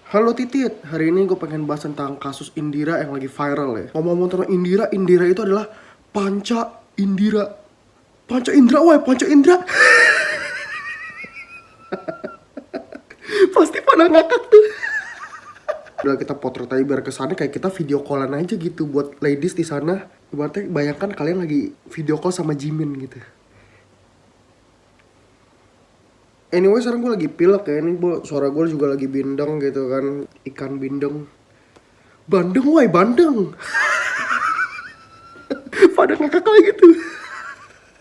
Halo Titit, hari ini gue pengen bahas tentang kasus Indira yang lagi viral ya. Ngomong-ngomong tentang Indira, Indira itu adalah Panca Indira. Panca Indra, woi Panca Indra. Pasti pada ngakak tuh. Udah kita potret aja biar kesannya kayak kita video callan aja gitu buat ladies di sana. Ibaratnya bayangkan kalian lagi video call sama Jimin gitu. Anyway, sekarang gue lagi pilek ya. Ini suara gue juga lagi bindeng gitu kan. Ikan bindeng. Bandeng, woi bandeng. Pada ngakak kayak gitu.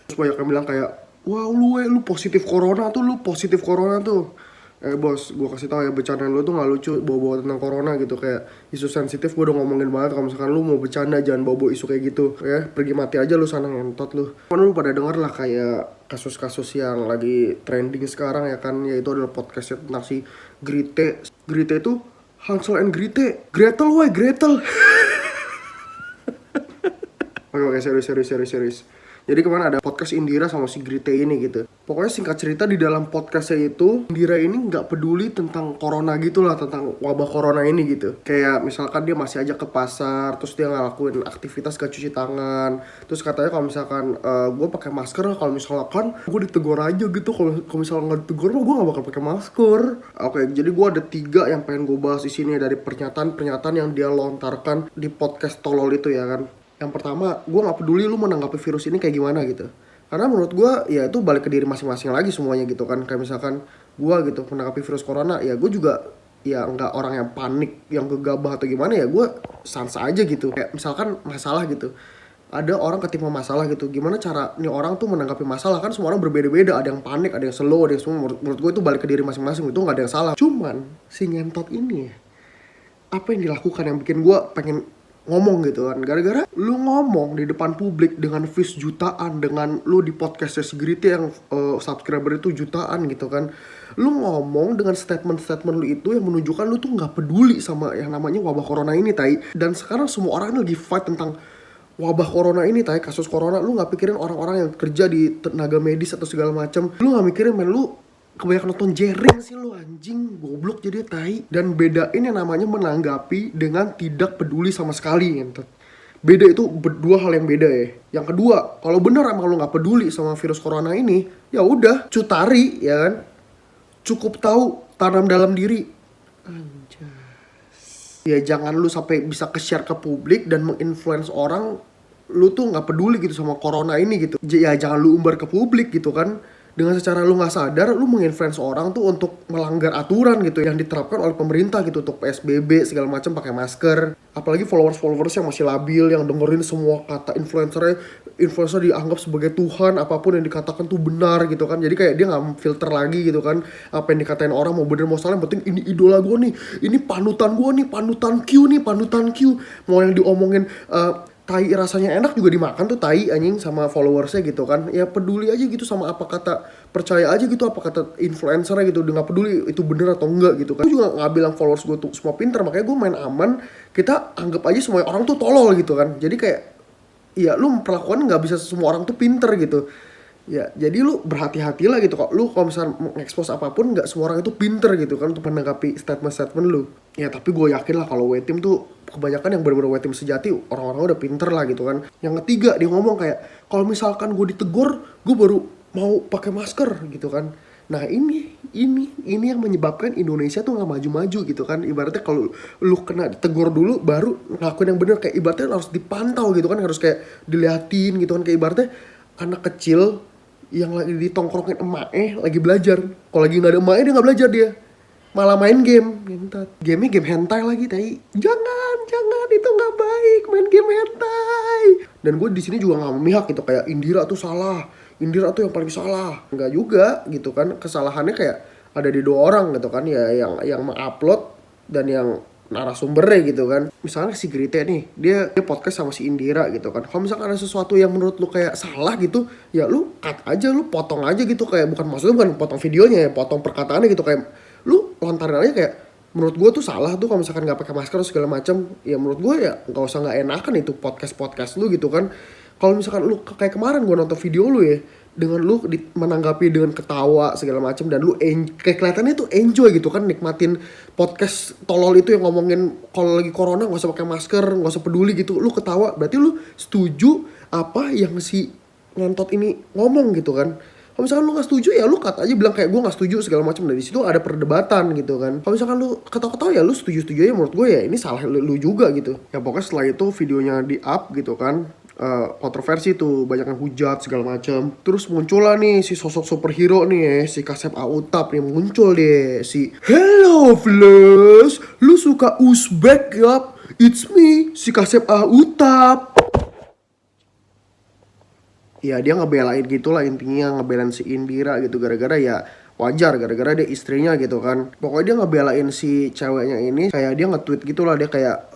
Terus banyak yang bilang kayak, wah lu positif corona tuh, lu positif corona tuh. Bos, gue kasih tau ya, bercandaan lu tuh gak lucu bawa-bawa tentang corona gitu. Kayak isu sensitif gue udah ngomongin banget. Kalau misalkan lu mau bercanda jangan bawa-bawa isu kayak gitu ya, pergi mati aja lu sana ngentot lu. Kan lu pada denger lah kayak kasus-kasus yang lagi trending sekarang ya kan, yaitu adalah podcastnya tentang si Grite. Grite itu Hansel and Grete, Gretel woi Gretel. Oke, serius. Jadi kemarin ada podcast Indira sama si Grite ini gitu. Pokoknya singkat cerita di dalam podcastnya itu, Indira ini nggak peduli tentang corona gitu lah, tentang wabah corona ini gitu. Kayak misalkan dia masih aja ke pasar, terus dia ngelakuin aktivitas gak cuci tangan. Terus katanya kalau misalkan gue pakai masker, kalau misalkan gue ditegur aja gitu. Kalau misalkan nggak ditegur mah gue nggak bakal pakai masker. Oke, jadi gue ada 3 yang pengen gue bahas di sini dari pernyataan-pernyataan yang dia lontarkan di podcast tolol itu ya kan. Yang pertama, gue gak peduli lu menanggapi virus ini kayak gimana gitu. Karena menurut gue, ya itu balik ke diri masing-masing lagi semuanya gitu kan. Kayak misalkan gue gitu menanggapi virus corona, ya gue juga ya nggak orang yang panik, yang gegabah atau gimana, ya gue sans aja gitu. Kayak misalkan masalah gitu, ada orang ketimpa masalah gitu, gimana cara nih orang tuh menanggapi masalah. Kan semua orang berbeda-beda, ada yang panik, ada yang slow, ada yang semua. Menurut gue itu balik ke diri masing-masing, itu gak ada yang salah. Cuman si ngentot ini ya, apa yang dilakukan yang bikin gue pengen ngomong gitu kan, gara-gara lu ngomong di depan publik dengan views jutaan, dengan lu di podcastnya Grite yang subscriber itu jutaan gitu kan, lu ngomong dengan statement-statement lu itu yang menunjukkan lu tuh nggak peduli sama yang namanya wabah corona ini, tai. Dan sekarang semua orang lagi fight tentang wabah corona ini, tai. Kasus corona, lu nggak pikirin orang-orang yang kerja di tenaga medis atau segala macam. Lu nggak mikirin, men. Lu kebanyakan nonton jering sih lu, anjing, goblok jadi tai. Dan bedain yang namanya menanggapi dengan tidak peduli sama sekali, gitu. Beda itu dua hal yang beda ya. Yang kedua, kalau bener emang lu nggak peduli sama virus corona ini, ya udah, cutari ya kan. Cukup tahu tanam dalam diri. Anjas. Ya jangan lu sampai bisa ke-share ke publik dan menginfluence orang lu tuh nggak peduli gitu sama corona ini gitu. Ya jangan lu umbar ke publik gitu kan. Dengan secara lu nggak sadar, lu menginfluence orang tuh untuk melanggar aturan gitu yang diterapkan oleh pemerintah gitu, untuk PSBB segala macam, pakai masker. Apalagi followers yang masih labil, yang dengerin semua kata influencer dianggap sebagai Tuhan, apapun yang dikatakan tuh benar gitu kan. Jadi kayak dia nggak filter lagi gitu kan, apa yang dikatain orang mau bener mau salah, yang penting ini idola gue nih, ini panutan gue nih, panutan Q, mau yang diomongin tai rasanya enak juga dimakan tuh, tai anjing, sama followersnya gitu kan. Ya peduli aja gitu sama apa kata, percaya aja gitu apa kata influencernya gitu, udah gak peduli itu bener atau enggak gitu kan. Gue juga gak bilang followers gue tuh semua pinter, makanya gue main aman. Kita anggap aja semua orang tuh tolol gitu kan. Jadi kayak, ya lu perlakuan gak bisa semua orang tuh pinter gitu. Ya jadi lu berhati-hatilah gitu. Kok lu kalau misalnya mengekspos apapun, nggak semua orang itu pinter gitu kan untuk menanggapi statement-statement lu. Ya tapi gue yakin lah kalau W-Team tuh kebanyakan yang benar-benar W-Team sejati, orang-orang udah pinter lah gitu kan. Yang ketiga, dia ngomong kayak, kalau misalkan gue ditegur, gue baru mau pakai masker gitu kan. Nah ini yang menyebabkan Indonesia tuh nggak maju-maju gitu kan. Ibaratnya kalau lu kena ditegur dulu baru ngelakuin yang bener, kayak ibaratnya harus dipantau gitu kan, harus kayak diliatin gitu kan. Kayak ibaratnya anak kecil yang lagi ditongkrongin emaknya lagi belajar, kalau lagi nggak ada emaknya dia nggak belajar, dia malah main game. Gamenya game hentai lagi, tai. Jangan itu nggak baik, main game hentai. Dan gue di sini juga nggak memihak gitu kayak Indira tuh salah, Indira tuh yang paling salah. Nggak juga gitu kan, kesalahannya kayak ada di 2 orang gitu kan, ya yang mengupload dan yang narasumbernya gitu kan. Misalnya si Grite nih, dia podcast sama si Indira gitu kan. Kalau misalkan ada sesuatu yang menurut lu kayak salah gitu, ya lu cut aja, lu potong aja gitu. Kayak maksudnya bukan potong videonya ya, potong perkataannya gitu. Kayak lu lontarin aja kayak, menurut gue tuh salah tuh kalau misalkan nggak pakai masker segala macam. Ya menurut gue ya nggak usah, nggak enakan itu podcast lu gitu kan. Kalau misalkan lu kayak kemarin gue nonton video lu ya, dengan lu menanggapi dengan ketawa segala macam, dan lu kayak kelihatannya tuh enjoy gitu kan, nikmatin podcast tolol itu yang ngomongin kalau lagi corona nggak usah pakai masker, nggak usah peduli gitu, lu ketawa, berarti lu setuju apa yang si ngentot ini ngomong gitu kan. Kalau misalkan lu nggak setuju ya lu kata aja, bilang kayak gue nggak setuju segala macam. Dari situ ada perdebatan gitu kan. Kalau misalkan lu ketawa-ketawa ya lu setuju aja, menurut gue ya ini salah lu juga gitu. Ya pokoknya setelah itu videonya di up gitu kan. Kontroversi tuh, banyak yang hujat segala macam. Terus muncul lah nih si sosok superhero nih ya, si Kasep Autap nih muncul deh, si "Hello Flash, lu suka Uzbek ya? It's me, si Kasep Autap." Ya dia ngebelain gitulah, intinya ngebelain si Indira gitu, gara-gara ya wajar, gara-gara dia istrinya gitu kan. Pokoknya dia ngebelain si ceweknya ini, kayak dia nge-tweet gitulah, dia kayak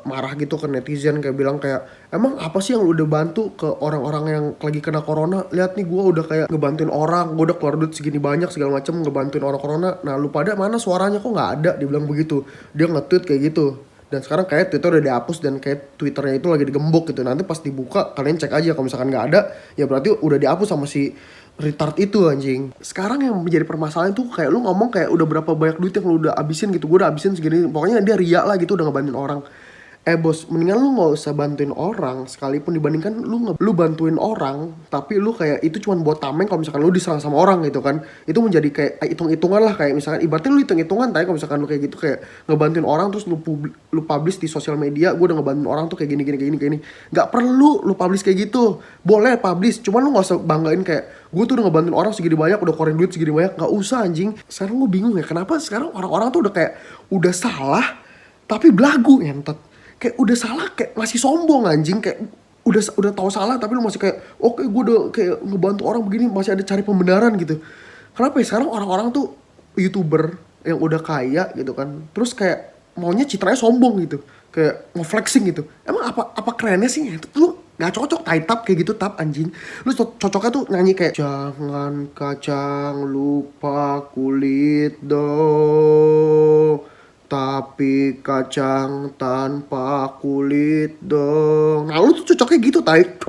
marah gitu ke netizen, kayak bilang kayak, emang apa sih yang lu udah bantu ke orang-orang yang lagi kena corona? Lihat nih gue udah kayak ngebantuin orang, gue udah keluar duit segini banyak segala macem ngebantuin orang corona. Nah lu pada mana suaranya, kok nggak ada? Dia bilang begitu, dia nge-tweet kayak gitu. Dan sekarang kayak Twitter udah dihapus dan kayak Twitternya itu lagi digembok gitu. Nanti pas dibuka kalian cek aja, kalau misalkan nggak ada ya berarti udah dihapus sama si retard itu anjing. Sekarang yang menjadi permasalahan tuh kayak lu ngomong kayak udah berapa banyak duit yang lu udah abisin gitu. Gue udah abisin segini, pokoknya dia riak lah gitu, udah ngebantuin orang. Bos, mendingan lu gak usah bantuin orang, sekalipun dibandingkan lu bantuin orang tapi lu kayak itu cuma buat tameng kalau misalkan lu diserang sama orang gitu kan. Itu menjadi kayak hitung-hitungan lah, kayak misalkan ibaratnya lu hitung-hitungan tapi kalau misalkan lu kayak gitu, kayak ngebantuin orang terus lu publish di sosial media, gue udah ngebantuin orang tuh kayak gini. Gak perlu lu publish kayak gitu. Boleh publish, cuman lu gak usah banggain kayak gue tuh udah ngebantuin orang segini banyak, udah keluarin duit segini banyak. Gak usah anjing. Sekarang gue bingung ya, kenapa sekarang orang-orang tuh udah kayak udah salah tapi belagu ngentot. Kayak udah salah kayak masih sombong anjing, kayak udah tahu salah tapi lu masih kayak oke, gue udah kayak ngebantu orang begini, masih ada cari pembenaran gitu. Kenapa ya sekarang orang-orang tuh YouTuber yang udah kaya gitu kan, terus kayak maunya citranya sombong gitu, kayak ngeflexing gitu. Emang apa kerennya sih? Lu nggak cocok tap kayak gitu, tap anjing. Lu cocoknya tuh nyanyi kayak jangan kacang lupa kulit dong, tapi kacang tanpa kulit dong. Nah lu tuh cocoknya gitu, Taik.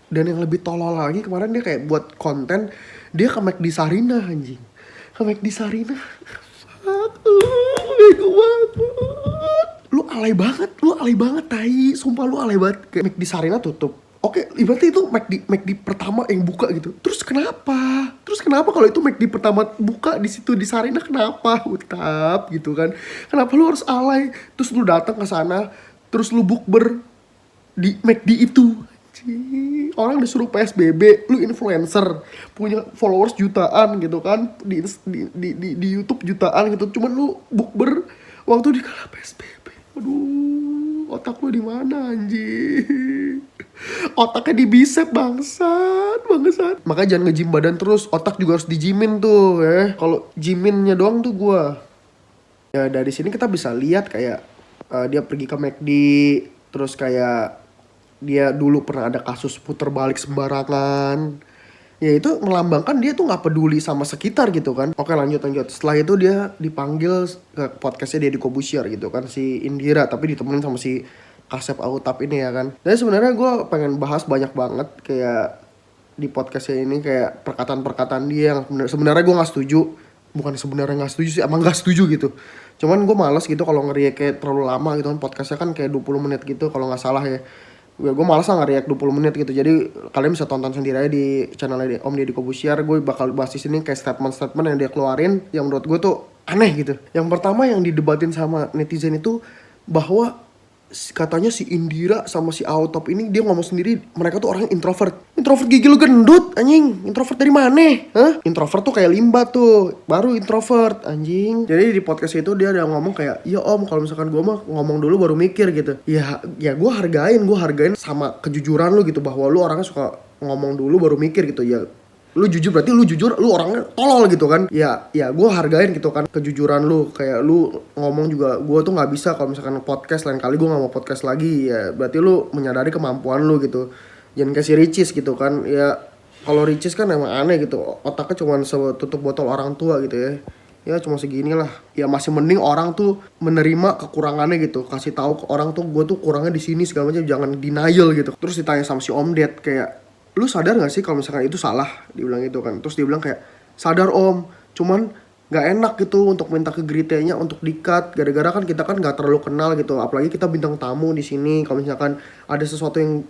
Dan yang lebih tolol lagi, kemarin dia kayak buat konten, dia ke McD Sarina anjing. Ke McD Sarina. Bego banget. Lu alay banget, Tai. Sumpah lu alay banget. Kayak McD Sarina tutup. Oke, ibaratnya itu McD pertama yang buka gitu. Terus kenapa kalau itu McD pertama buka di situ di Sarina, kenapa? Utap gitu kan. Kenapa lu harus alay? Terus lu datang ke sana, terus lu bukber di McD itu. Anjing. Orang disuruh PSBB, lu influencer, punya followers jutaan gitu kan, di YouTube jutaan gitu. Cuman lu bukber waktu di kala PSBB. Aduh, otak lu di mana anjing? Otaknya di bicep, bangsat. Makanya jangan nge-gym badan terus, otak juga harus di-gymin tuh ya. Kalau gyminnya doang tuh gua. Ya dari sini kita bisa lihat kayak dia pergi ke McD, terus kayak dia dulu pernah ada kasus puter balik sembarangan. Ya itu melambangkan dia tuh nggak peduli sama sekitar gitu kan. Oke, lanjut. Setelah itu dia dipanggil ke podcastnya Deddy Corbuzier gitu kan, si Indira, tapi ditemenin sama si Kasep Autap ini ya kan. Dan sebenarnya gue pengen bahas banyak banget kayak di podcastnya ini, kayak perkataan-perkataan dia yang sebenarnya gue nggak setuju. Bukan sebenarnya nggak setuju sih, emang nggak setuju gitu. Cuman gue malas gitu kalau ngeriak kayak terlalu lama gitu kan. Podcastnya kan kayak 20 menit gitu kalau nggak salah ya. Gue malas lah ngeriak 20 menit gitu. Jadi kalian bisa tonton sendiri aja di channelnya Om Deddy Corbuzier. Gue bakal bahas di sini kayak statement-statement yang dia keluarin yang menurut gue tuh aneh gitu. Yang pertama yang didebatin sama netizen itu bahwa katanya si Indira sama si Autap ini, dia ngomong sendiri mereka tuh orang introvert. Introvert gigi lu gendut anjing. Introvert dari mana? Hah? Introvert tuh kayak limbah tuh, baru introvert anjing. Jadi di podcast itu dia ada ngomong kayak, ya Om, kalau misalkan gue mah ngomong dulu baru mikir gitu. Ya gue hargain sama kejujuran lu gitu, bahwa lu orangnya suka ngomong dulu baru mikir gitu. Ya lu jujur, berarti lu jujur, lu orangnya tolol gitu kan. Ya gue hargain gitu kan kejujuran lu. Kayak lu ngomong juga, gue tuh nggak bisa kalau misalkan podcast, lain kali gue nggak mau podcast lagi. Ya berarti lu menyadari kemampuan lu gitu. Jangan kasih Ricis gitu kan. Ya kalau Ricis kan emang aneh gitu, otaknya cuma setutup botol orang tua gitu ya. Ya cuma seginilah. Ya masih mending orang tuh menerima kekurangannya gitu, kasih tahu ke orang tuh gue tuh kurangnya di sini segala macam, jangan denial gitu. Terus ditanya sama si Om Ded kayak, lu sadar gak sih kalau misalkan itu salah, dia bilang gitu kan. Terus dia bilang kayak, sadar om, cuman nggak enak gitu untuk minta ke Gritenya untuk di-cut, gara-gara kan kita kan nggak terlalu kenal gitu, apalagi kita bintang tamu di sini. Kalau misalkan ada sesuatu yang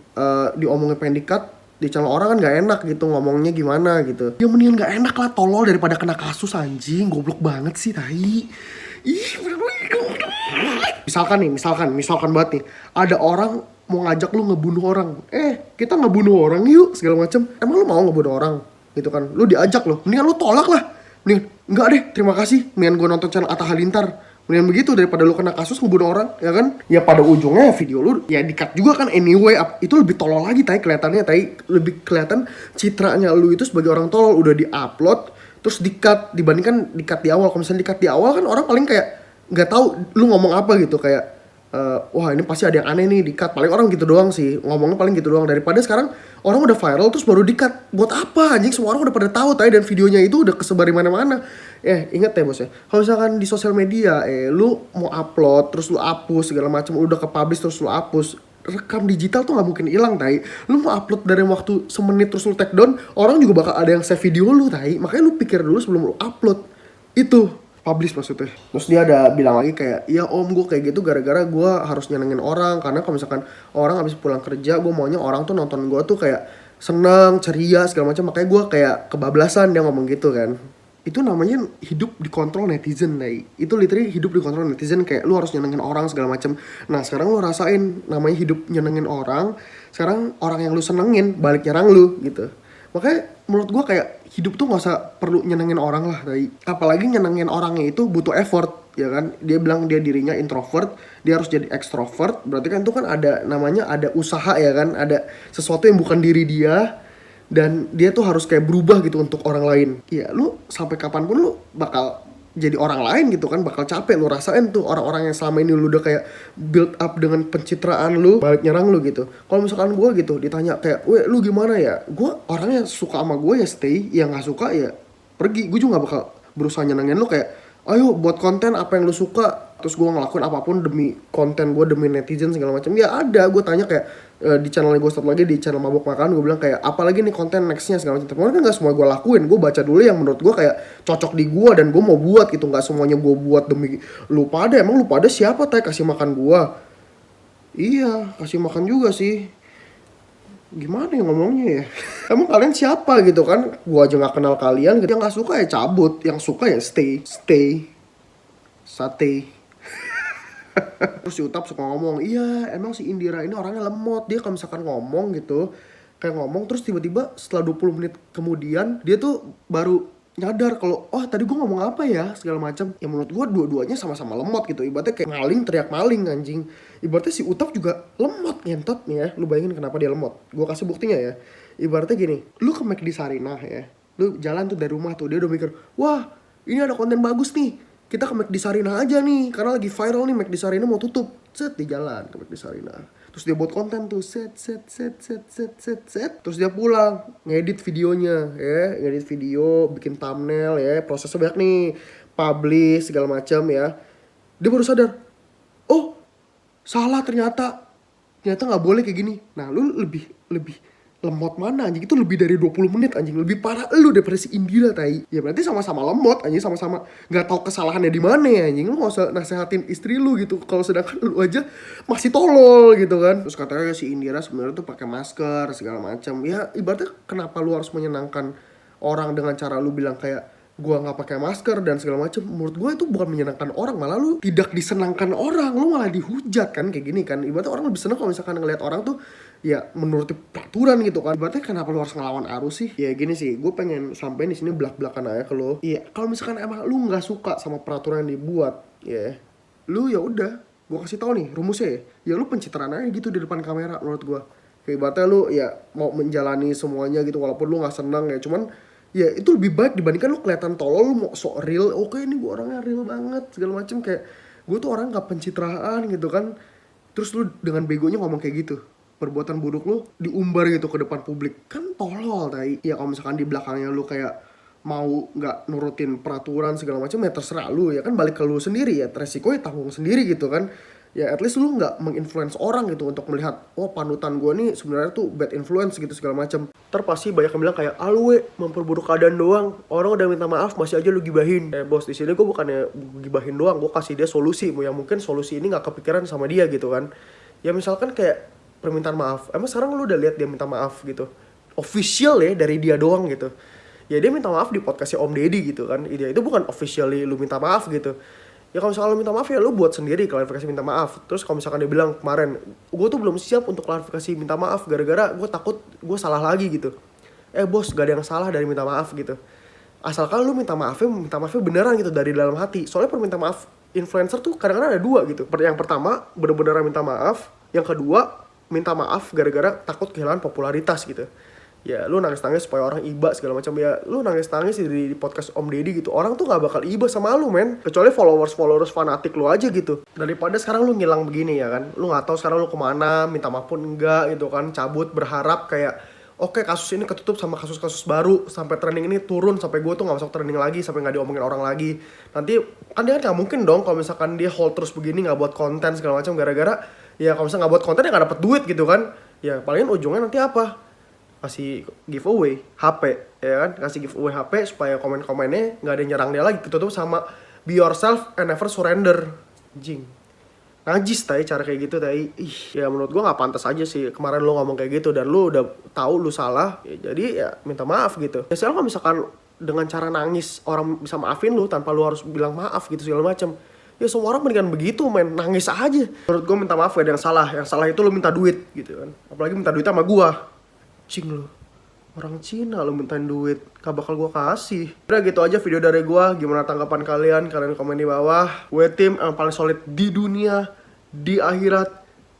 diomongin pengen di-cut di channel orang kan nggak enak gitu, ngomongnya gimana gitu. Ya mendingan nggak enak lah, tolol, daripada kena kasus anjing, goblok banget sih tai. Ih, misalkan banget nih, ada orang mau ngajak lu ngebunuh orang, kita ngebunuh orang yuk segala macem, emang lu mau ngebunuh orang gitu kan, lu diajak lo, mendingan lu tolak lah, mendingan enggak deh terima kasih, mendingan gue nonton channel Atta Halilintar, mendingan begitu daripada lu kena kasus ngebunuh orang, ya kan. Ya pada ujungnya video lu ya di-cut juga kan anyway, itu lebih tolol lagi tai, kelihatannya tai, lebih kelihatan citranya lu itu sebagai orang tolol, udah di-upload terus di-cut, dibandingkan di-cut di awal. Kalau misalnya di-cut di awal kan orang paling kayak nggak tahu lu ngomong apa gitu, kayak wah ini pasti ada yang aneh nih, di-cut. Paling orang gitu doang sih, ngomongnya paling gitu doang. Daripada sekarang orang udah viral terus baru di-cut. Buat apa anjing, semua orang udah pada tahu tai, dan videonya itu udah kesebar di mana-mana. Ingat ya bos ya, kalau misalkan di sosial media lu mau upload terus lu hapus segala macam, udah ke-publish terus lu hapus, rekam digital tuh nggak mungkin hilang tai. Lu mau upload dari waktu semenit terus lu take down, orang juga bakal ada yang save video lu tai. Makanya lu pikir dulu sebelum lu upload itu, publish maksudnya. Terus dia ada bilang lagi kayak, iya om gue kayak gitu gara-gara gue harus nyenengin orang, karena kalau misalkan orang habis pulang kerja, gue maunya orang tuh nonton gue tuh kayak seneng, ceria segala macam, makanya gue kayak kebablasan, dia ngomong gitu kan. Itu namanya hidup dikontrol netizen, Nay. Itu literally hidup dikontrol netizen, kayak lu harus nyenengin orang segala macam. Nah sekarang lu rasain namanya hidup nyenengin orang, sekarang orang yang lu senengin balik nyerang lu gitu. Makanya menurut gue kayak hidup tuh gak usah perlu nyenengin orang lah tadi. Apalagi nyenengin orangnya itu butuh effort, ya kan. Dia bilang dia dirinya introvert, dia harus jadi extrovert. Berarti kan itu kan ada namanya, ada usaha ya kan, ada sesuatu yang bukan diri dia, dan dia tuh harus kayak berubah gitu untuk orang lain. Ya lu sampai kapanpun lu bakal jadi orang lain gitu kan, bakal capek lu rasain tuh orang-orang yang selama ini lu udah kayak build up dengan pencitraan lu, balik nyerang lu gitu. Kalau misalkan gue gitu ditanya kayak, weh lu gimana ya, gue orangnya suka sama gue ya stay, yang nggak suka ya pergi. Gue juga gak bakal berusaha nyenengin lu kayak, ayo buat konten apa yang lu suka, terus gue ngelakuin apapun demi konten gue, demi netizen segala macam. Ya ada, gue tanya kayak di channel gue satu lagi, di channel Mabok Makan, gue bilang kayak apalagi nih konten nextnya segala macam. Tapi kan gak semua gue lakuin, gue baca dulu yang menurut gue kayak cocok di gue dan gue mau buat gitu. Gak semuanya gue buat demi lu pada. Emang lu pada siapa tay kasih makan gue? Iya kasih makan juga sih, gimana ya ngomongnya ya. Emang kalian siapa gitu kan, gue aja gak kenal kalian gitu. Yang gak suka ya cabut, yang suka ya stay sate. Terus si Utap suka ngomong, iya emang si Indira ini orangnya lemot. Dia kalau misalkan ngomong gitu, kayak ngomong terus tiba-tiba setelah 20 menit kemudian dia tuh baru nyadar kalau, oh tadi gue ngomong apa ya segala macam. Ya menurut gue dua-duanya sama-sama lemot gitu. Ibaratnya kayak maling teriak maling anjing. Ibaratnya si Utap juga lemot ngentot nih ya. Lu bayangin kenapa dia lemot, gue kasih buktinya ya. Ibaratnya gini, lu ke McD Sarinah ya, lu jalan tuh dari rumah tuh, dia udah mikir, wah ini ada konten bagus nih, kita ke McD Sarinah aja nih, karena lagi viral nih McD Sarinah mau tutup. Set di jalan ke McD Sarinah. Terus dia buat konten tuh, set. Terus dia pulang, ngedit videonya ya, ngedit video, bikin thumbnail ya, prosesnya banyak nih, publish segala macam ya. Dia baru sadar, oh salah ternyata nggak boleh kayak gini. Nah lu lebih lemot mana anjing, itu lebih dari 20 menit anjing, lebih parah lu daripada si Indira tai. Ya berarti sama-sama lemot anjing, sama-sama nggak tahu kesalahannya di mana ya anjing. Lu nggak usah nasehatin istri lu gitu kalau sedangkan lu aja masih tolol gitu kan. Terus katanya si Indira sebenarnya tuh pakai masker segala macam. Ya ibaratnya kenapa lu harus menyenangkan orang dengan cara lu bilang kayak gua nggak pakai masker dan segala macam. Menurut gua itu bukan menyenangkan orang, malah lu tidak disenangkan orang, lu malah dihujat kan kayak gini kan. Ibaratnya orang lebih seneng kalau misalkan ngelihat orang tuh ya menuruti peraturan gitu kan. Ibaratnya kenapa lu harus ngelawan arus sih? Ya gini sih, gue pengen sampein di sini belak-belakan aja ke lo. Iya, kalau misalkan emang lu nggak suka sama peraturan yang dibuat, ya lu ya udah, gue kasih tau nih rumusnya ya. Ya lu pencitraan aja gitu di depan kamera menurut gue. Kayak ibaratnya lu ya mau menjalani semuanya gitu walaupun lu nggak senang ya. Cuman ya itu lebih baik dibandingkan lu kelihatan tolol, lu mau sok real. Oke ini gue orangnya real banget segala macem, kayak gue tuh orang nggak pencitraan gitu kan. Terus lu dengan begonya ngomong kayak gitu, perbuatan buruk lu diumbar gitu ke depan publik, kan tolol tai. Ya kalau misalkan di belakangnya lu kayak mau nggak nurutin peraturan segala macam ya terserah lu ya kan, balik ke lu sendiri ya, resikonya tanggung sendiri gitu kan. ya at least lu nggak menginfluence orang gitu untuk melihat oh panutan gue nih sebenarnya tuh bad influence gitu segala macam. Pasti banyak yang bilang kayak we memperburuk keadaan doang, orang udah minta maaf masih aja lu gibahin. Bos, di sini gue bukannya gibahin doang, gue kasih dia solusi yang mungkin solusi ini nggak kepikiran sama dia gitu kan. Ya misalkan kayak permintaan maaf, emang sekarang lu udah lihat dia minta maaf gitu official ya dari dia doang gitu? Ya dia minta maaf di podcastnya Om Deddy gitu kan, itu bukan officially lu minta maaf gitu. Ya kalau misalkan lu minta maaf ya lu buat sendiri klarifikasi minta maaf. Terus kalau misalkan dia bilang kemarin gue tuh belum siap untuk klarifikasi minta maaf gara-gara gue takut gue salah lagi gitu. Bos, gak ada yang salah dari minta maaf gitu, asalkan lu minta maafnya beneran gitu dari dalam hati. Soalnya permintaan maaf influencer tuh kadang-kadang ada dua gitu. Yang pertama bener-bener minta maaf, yang kedua minta maaf gara-gara takut kehilangan popularitas gitu. Ya lu nangis-nangis supaya orang iba segala macam, ya lu nangis-nangis di podcast Om Deddy gitu, orang tuh nggak bakal iba sama lu men, kecuali followers fanatik lu aja gitu. Daripada sekarang lu ngilang begini ya kan, lu nggak tahu sekarang lu kemana, minta maaf pun enggak gitu kan, cabut berharap kayak oke, kasus ini ketutup sama kasus-kasus baru, sampai trending ini turun, sampai gue tuh nggak masuk trending lagi, sampai nggak diomongin orang lagi. Nanti kan dia kan nggak mungkin dong kalau misalkan dia hold terus begini nggak buat konten segala macam, gara-gara ya kalau misalnya nggak buat konten ya nggak dapet duit gitu kan. Ya palingan ujungnya nanti apa? Kasih giveaway HP, ya kan? Kasih giveaway HP supaya komen-komennya nggak ada yang nyerang dia lagi, ketutup sama be yourself and never surrender. Anjing, najis tai cara kayak gitu tai. Ya menurut gua nggak pantas aja sih kemarin lu ngomong kayak gitu, dan lu udah tahu lu salah ya, jadi ya minta maaf gitu. Ya kalau misalkan dengan cara nangis orang bisa maafin lu tanpa lu harus bilang maaf gitu segala macam, ya semua orang mendingan begitu men, nangis aja. Menurut gua minta maaf gak ada yang salah itu lu minta duit gitu kan, apalagi minta duit sama gua. Cing lu, orang Cina lu mintain duit, gak bakal gua kasih. Udah gitu aja video dari gua, gimana tanggapan kalian? Kalian komen di bawah. Gue tim yang paling solid di dunia, di akhirat,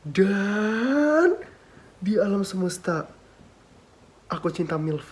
dan di alam semesta. Aku cinta MILF.